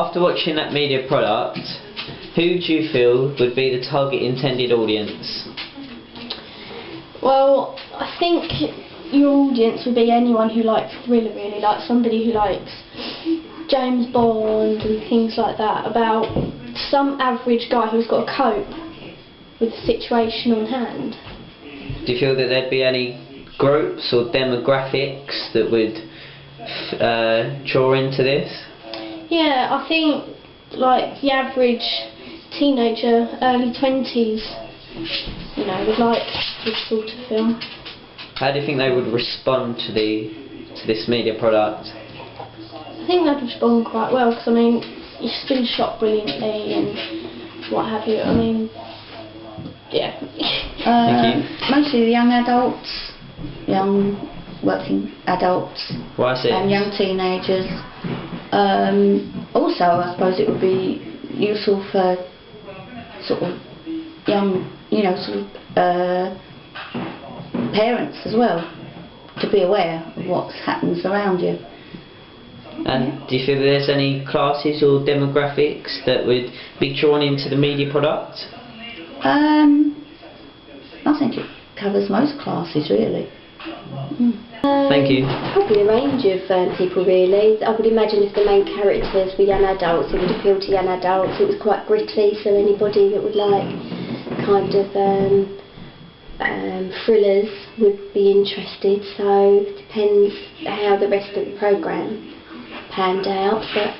After watching that media product, who do you feel would be the target intended audience? Well, I think your audience would be anyone who likes thriller, really, like somebody who likes James Bond and things like that, about some average guy who's got to cope with the situation on hand. Do you feel that there'd be any groups or demographics that would draw into this? Yeah, I think like the average teenager, early 20s, you know, would like this sort of film. How do you think they would respond to this media product? I think they'd respond quite well, because I mean, it's been shot brilliantly and what have you. I mean, yeah. Thank you. Mostly the young adults, young working adults, Why is it? and young teenagers. Also, I suppose it would be useful for sort of young, you know, sort of parents as well, to be aware of what happens around you. And do you feel that there's any classes or demographics that would be drawn into the media product? I think it covers most classes, really. Thank you. Probably a range of people, really. I would imagine if the main characters were young adults, it would appeal to young adults. It was quite gritty, so anybody that would like kind of thrillers would be interested. So it depends how the rest of the programme panned out. But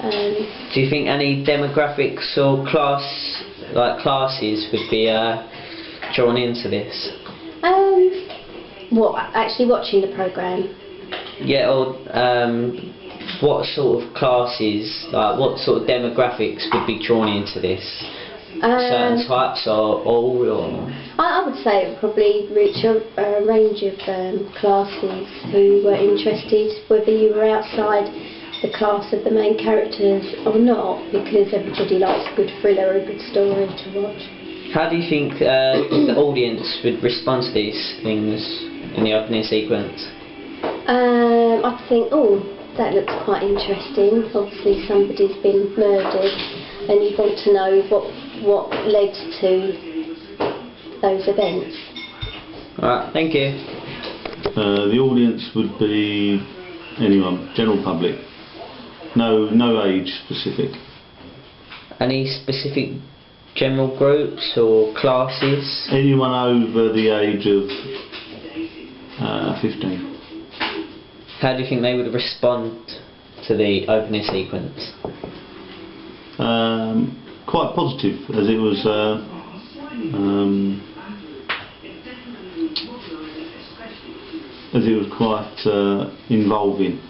do you think any demographics or classes would be drawn into this? what, actually watching the programme? Yeah, or what sort of classes, like what sort of demographics would be drawn into this? Certain types or all? Or? I would say it would probably reach a range of classes who were interested, whether you were outside the class of the main characters or not, because everybody likes a good thriller, a good story to watch. How do you think the audience would respond to these things in the opening sequence? I'd think, oh, that looks quite interesting. Obviously somebody's been murdered and you want to know what led to those events. Alright, thank you. The audience would be anyone, general public. No age specific. Any specific general groups or classes? Anyone over the age of 15. How do you think they would respond to the opening sequence? Quite positive, as it was quite involving.